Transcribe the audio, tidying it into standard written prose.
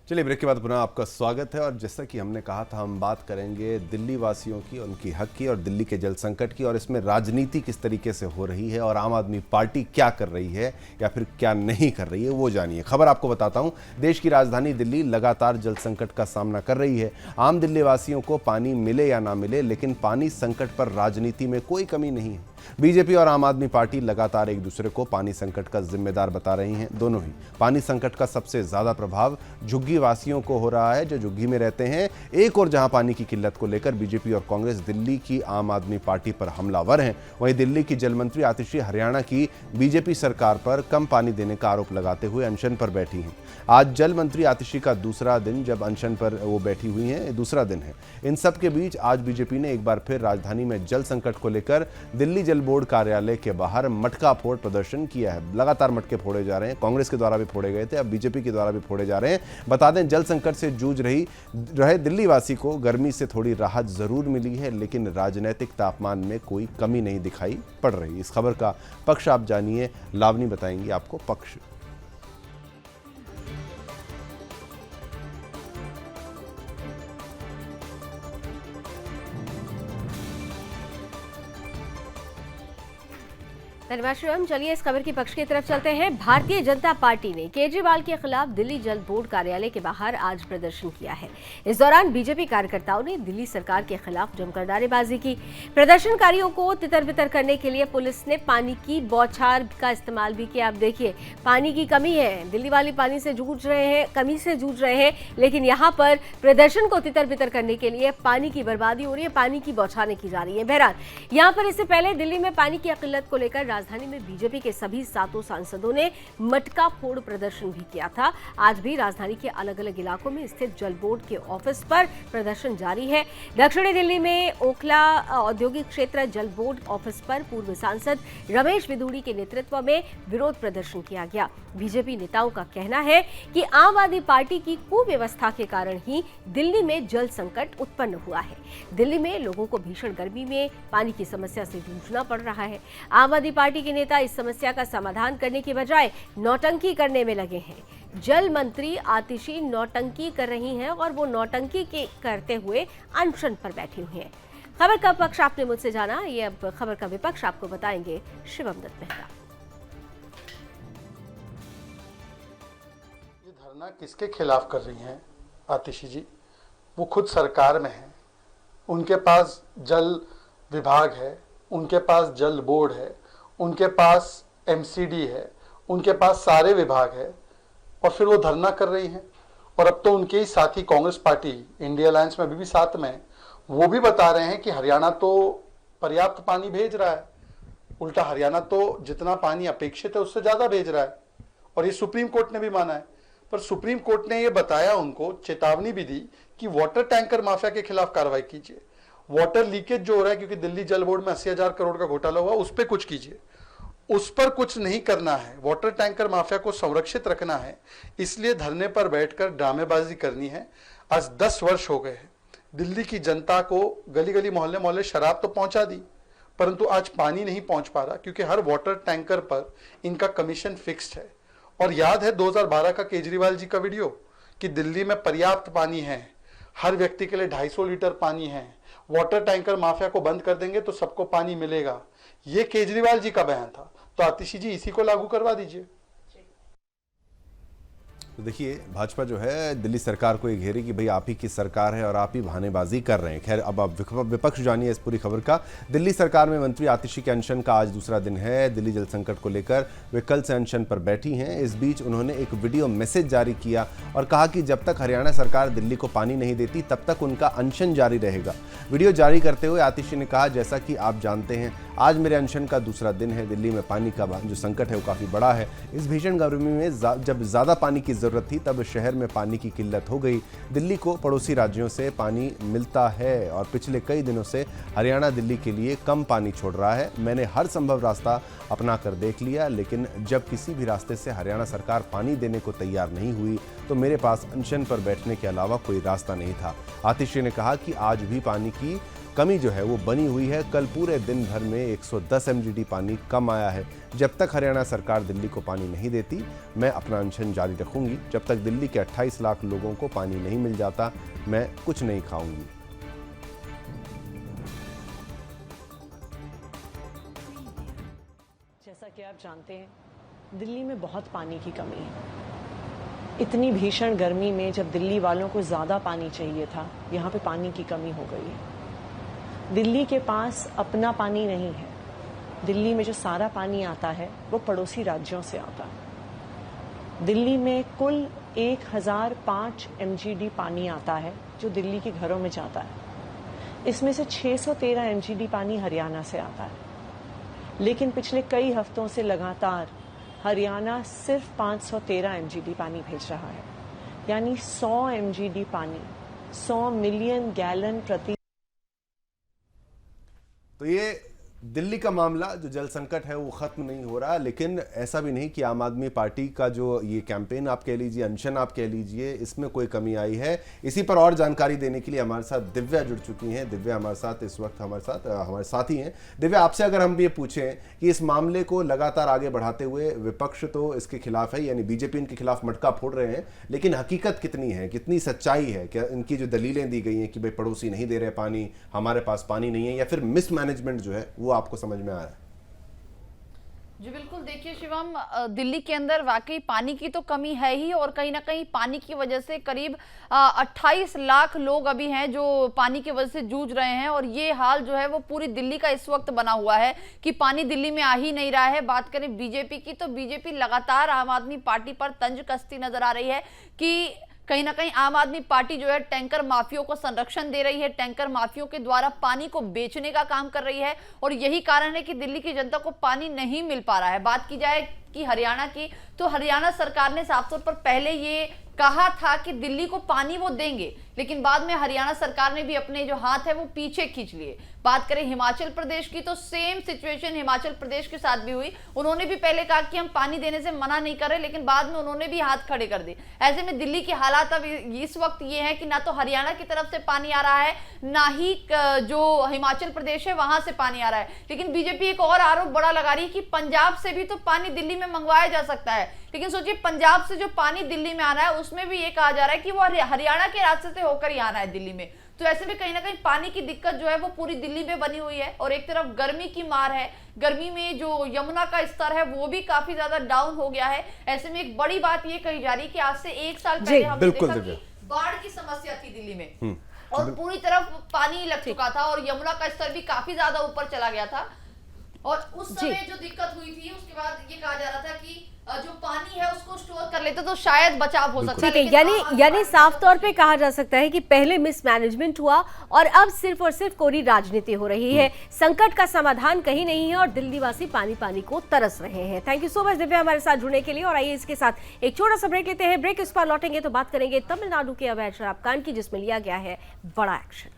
चलिए ब्रेक के बाद पुनः आपका स्वागत है। और जैसा कि हमने कहा था, हम बात करेंगे दिल्ली वासियों की, उनकी हक की और दिल्ली के जल संकट की, और इसमें राजनीति किस तरीके से हो रही है और आम आदमी पार्टी क्या कर रही है या फिर क्या नहीं कर रही है, वो जानिए। खबर आपको बताता हूं, देश की राजधानी दिल्ली लगातार जल संकट का सामना कर रही है। आम दिल्ली वासियों को पानी मिले या ना मिले, लेकिन पानी संकट पर राजनीति में कोई कमी नहीं है। बीजेपी और आम आदमी पार्टी लगातार एक दूसरे को पानी संकट का जिम्मेदार बता रही हैं। दोनों ही पानी संकट का सबसे ज्यादा प्रभाव झुग्गी वासियों को हो रहा है, जो झुग्गी में रहते हैं। एक और जहां पानी की किल्लत को लेकर बीजेपी और कांग्रेस दिल्ली की आम आदमी पार्टी पर हमलावर हैं, वहीं दिल्ली की जल मंत्री आतिशी हरियाणा की बीजेपी सरकार पर कम पानी देने का आरोप लगाते हुए अनशन पर बैठी हैं। आज जल मंत्री आतिशी का दूसरा दिन जब अनशन पर वो बैठी हुई हैं, दूसरा दिन है। इन सब के बीच आज बीजेपी ने एक बार फिर राजधानी में जल संकट को लेकर दिल्ली जल बोर्ड कार्यालय के बाहर मटका फोड़ प्रदर्शन किया है। लगातार मटके फोड़े जा रहे हैं, कांग्रेस के द्वारा भी फोड़े गए थे, अब बीजेपी के द्वारा भी फोड़े जा रहे हैं। बता दें, जल संकट से जूझ रहे दिल्ली वासी को गर्मी से थोड़ी राहत जरूर मिली है, लेकिन राजनीतिक तापमान में कोई कमी नहीं दिखाई पड़ रही। इस खबर का पक्ष आप जानिए, लावनी बताएंगी आपको पक्ष। धन्यवाद शिवम। चलिए इस खबर की पक्ष की तरफ चलते हैं। भारतीय जनता पार्टी ने केजरीवाल के खिलाफ दिल्ली जल बोर्ड कार्यालय के बाहर आज प्रदर्शन किया है। इस दौरान बीजेपी कार्यकर्ताओं ने दिल्ली सरकार के खिलाफ जमकर नारेबाजी की। प्रदर्शनकारियों को तितर बितर करने के लिए पुलिस ने पानी की बौछार का इस्तेमाल भी किया। आप देखिए, पानी की कमी है, दिल्ली वाले पानी से जूझ रहे हैं, कमी से जूझ रहे हैं, लेकिन यहाँ पर प्रदर्शन को तितर बितर करने के लिए पानी की बर्बादी हो रही है, पानी की बौछारें की जा रही है। बहरहाल यहाँ पर इससे पहले दिल्ली में पानी की किल्लत को लेकर राजधानी में बीजेपी के सभी 7 सांसदों ने मटका फोड़ प्रदर्शन भी किया था। आज भी राजधानी के अलग अलग इलाकों में स्थित जल बोर्ड के ऑफिस पर प्रदर्शन जारी है। दक्षिणी दिल्ली में ओखला औद्योगिक क्षेत्र जल बोर्ड ऑफिस पर पूर्व सांसद रमेश बिधूड़ी के नेतृत्व में विरोध प्रदर्शन किया गया। बीजेपी नेताओं का कहना है कि आम आदमी पार्टी की कुव्यवस्था के कारण ही दिल्ली में जल संकट उत्पन्न हुआ है। दिल्ली में लोगों को भीषण गर्मी में पानी की समस्या से जूझना पड़ रहा है। आम आदमी पार्टी के नेता इस समस्या का समाधान करने के बजाय नौटंकी करने में लगे हैं। जल मंत्री आतिशी नौटंकी कर रही हैं और वो नौटंकी के करते हुए अनशन पर बैठी हुई हैं। खबर का पक्ष आपने मुझसे जाना, ये अब खबर का विपक्ष आपको बताएंगे शिवम दत्त मेहता। ये धरना किसके खिलाफ कर रही हैं आतिशी जी? वो खुद सरकार में है, उनके पास जल विभाग है, उनके पास जल बोर्ड है, उनके पास एमसीडी है, उनके पास सारे विभाग है, और फिर वो धरना कर रही हैं। और अब तो उनके ही साथी कांग्रेस पार्टी इंडिया अलायंस में अभी भी साथ में है, वो भी बता रहे हैं कि हरियाणा तो पर्याप्त पानी भेज रहा है, उल्टा हरियाणा तो जितना पानी अपेक्षित है उससे ज़्यादा भेज रहा है। और ये सुप्रीम कोर्ट ने भी माना है। पर सुप्रीम कोर्ट ने ये बताया, उनको चेतावनी भी दी कि वाटर टैंकर माफिया के खिलाफ कार्रवाई कीजिए। वाटर लीकेज जो हो रहा है, क्योंकि दिल्ली जल बोर्ड में 80,000 करोड़ का घोटाला हुआ, उस पर कुछ कीजिए। उस पर कुछ नहीं करना है, वाटर टैंकर माफिया को संरक्षित रखना है, इसलिए धरने पर बैठकर ड्रामेबाजी करनी है। आज 10 वर्ष हो गए हैं, दिल्ली की जनता को गली गली मोहल्ले मोहल्ले शराब तो पहुंचा दी, परंतु आज पानी नहीं पहुंच पा रहा, क्योंकि हर वाटर टैंकर पर इनका कमीशन फिक्स्ड है। और याद है 2012 का केजरीवाल जी का वीडियो कि दिल्ली में पर्याप्त पानी है, हर व्यक्ति के लिए 250 लीटर पानी है, वाटर टैंकर माफिया को बंद कर देंगे तो सबको पानी मिलेगा। ये केजरीवाल जी का बयान था, तो आतिशी जी इसी को लागू करवा दीजिए। तो देखिए, भाजपा जो है दिल्ली सरकार को ये घेरे कि भाई आप ही की सरकार है और आप ही बहानेबाजी कर रहे हैं। खैर, अब आप विपक्ष जानिए इस पूरी खबर का। दिल्ली सरकार में मंत्री आतिशी के अनशन का आज दूसरा दिन है। दिल्ली जल संकट को लेकर वे कल से अनशन पर बैठी हैं। इस बीच उन्होंने एक वीडियो मैसेज जारी किया और कहा कि जब तक हरियाणा सरकार दिल्ली को पानी नहीं देती तब तक उनका अनशन जारी रहेगा। वीडियो जारी करते हुए आतिशी ने कहा, जैसा कि आप जानते हैं आज मेरे अनशन का दूसरा दिन है। दिल्ली में पानी का जो संकट है वो काफ़ी बड़ा है। इस भीषण गर्मी में जब ज़्यादा पानी की ज़रूरत थी तब शहर में पानी की किल्लत हो गई। दिल्ली को पड़ोसी राज्यों से पानी मिलता है और पिछले कई दिनों से हरियाणा दिल्ली के लिए कम पानी छोड़ रहा है। मैंने हर संभव रास्ता अपना कर देख लिया, लेकिन जब किसी भी रास्ते से हरियाणा सरकार पानी देने को तैयार नहीं हुई तो मेरे पास अनशन पर बैठने के अलावा कोई रास्ता नहीं था। आतिशी ने कहा कि आज भी पानी की कमी जो है वो बनी हुई है। कल पूरे दिन भर में 110 MGD पानी कम आया है। जब तक हरियाणा सरकार दिल्ली को पानी नहीं देती, मैं अपना अनशन जारी रखूंगी। जब तक दिल्ली के 28 लाख लोगों को पानी नहीं मिल जाता, मैं कुछ नहीं खाऊंगी। जैसा कि आप जानते हैं, दिल्ली में बहुत पानी की कमी है। इतनी भीषण गर्मी में जब दिल्ली वालों को ज़्यादा पानी चाहिए था, यहाँ पे पानी की कमी हो गई है। दिल्ली के पास अपना पानी नहीं है। दिल्ली में जो सारा पानी आता है वो पड़ोसी राज्यों से आता है। दिल्ली में कुल 1005 MGD पानी आता है जो दिल्ली के घरों में जाता है। इसमें से 613 MGD पानी हरियाणा से आता है। लेकिन पिछले कई हफ्तों से लगातार हरियाणा सिर्फ 513 MGD पानी भेज रहा है, यानी 100 MGD पानी 100 मिलियन गैलन प्रति। तो ये दिल्ली का मामला जो जल संकट है वो खत्म नहीं हो रहा, लेकिन ऐसा भी नहीं कि आम आदमी पार्टी का जो ये कैंपेन आप कह लीजिए, अनशन आप कह लीजिए, इसमें कोई कमी आई है। इसी पर और जानकारी देने के लिए हमारे साथ दिव्या जुड़ चुकी हैं। दिव्या हमारे साथ इस वक्त हमारे साथ ही हैं। दिव्या, आपसे अगर हम ये पूछें कि इस मामले को लगातार आगे बढ़ाते हुए विपक्ष तो इसके खिलाफ है, यानी बीजेपी इनके खिलाफ मटका फोड़ रहे हैं, लेकिन हकीकत कितनी है, कितनी सच्चाई है? क्या इनकी जो दलीलें दी गई हैं कि भाई पड़ोसी नहीं दे रहे पानी, हमारे पास पानी नहीं है, या फिर मिसमैनेजमेंट जो है वो आपको समझ में आ रहा है? जी बिल्कुल, देखिए शिवम, दिल्ली के अंदर वाकई पानी की तो कमी है ही, और कहीं ना कहीं पानी की वजह से करीब 28 लाख लोग अभी हैं जो पानी की वजह से जूझ रहे हैं। और ये हाल जो है वो पूरी दिल्ली का इस वक्त बना हुआ है कि पानी दिल्ली में आ ही नहीं रहा है। बात करें बीजेपी की, तो बीजेपी लगातार आम आदमी पार्टी पर तंज कसती नजर आ रही है कि कहीं ना कहीं आम आदमी पार्टी जो है टैंकर माफियों को संरक्षण दे रही है, टैंकर माफियों के द्वारा पानी को बेचने का काम कर रही है, और यही कारण है कि दिल्ली की जनता को पानी नहीं मिल पा रहा है। बात की जाए कि हरियाणा की, तो हरियाणा सरकार ने साफ तौर पर पहले ये कहा था कि दिल्ली को पानी वो देंगे, लेकिन बाद में हरियाणा सरकार ने भी अपने जो हाथ है वो पीछे खींच लिए। बात करें हिमाचल प्रदेश की, तो सेम सिचुएशन हिमाचल प्रदेश के साथ भी हुई। उन्होंने भी पहले कहा कि हम पानी देने से मना नहीं कर रहे, लेकिन बाद में उन्होंने भी हाथ खड़े कर दिए। ऐसे में दिल्ली के हालात अब इस वक्त ये है कि ना तो हरियाणा की तरफ से पानी आ रहा है, ना ही जो हिमाचल प्रदेश है वहां से पानी आ रहा है। लेकिन बीजेपी एक और आरोप बड़ा लगा रही है कि पंजाब से भी तो पानी दिल्ली में मंगवाया जा सकता है। लेकिन सोचिए, पंजाब से जो पानी दिल्ली में आना है उसमें भी ये कहा जा रहा है कि वो हरियाणा के रास्ते से होकर ही आना है दिल्ली में। तो ऐसे में कहीं ना कहीं पानी की दिक्कत जो है वो पूरी दिल्ली में बनी हुई है। और एक तरफ गर्मी की मार है, गर्मी में जो यमुना का स्तर है वो भी काफी ज्यादा डाउन हो गया है। ऐसे में एक बड़ी बात ये कही जा रही है कि आज से 1 साल पहले हमने देखा कि बाढ़ की समस्या थी दिल्ली में, और पूरी तरफ पानी लग चुका था और यमुना का स्तर भी काफी ज्यादा ऊपर चला गया था। और उस समय जो दिक्कत हुई थी, उसके बाद ये कहा जा रहा था कि जो पानी है उसको स्टोर कर लेते तो शायद बचाव हो सकता है। यानी साफ तौर पे कहा जा सकता है कि पहले मिसमैनेजमेंट हुआ और अब सिर्फ और सिर्फ कोरी राजनीति हो रही है। संकट का समाधान कहीं नहीं है और दिल्ली वासी पानी पानी को तरस रहे हैं। Thank you so much Divya हमारे साथ जुड़ने के लिए। और आइए इसके साथ एक छोटा सा ब्रेक लेते हैं। ब्रेक इस पर लौटेंगे तो बात करेंगे तमिलनाडु के अवैध शराब कांड की, जिसमें लिया गया है बड़ा एक्शन।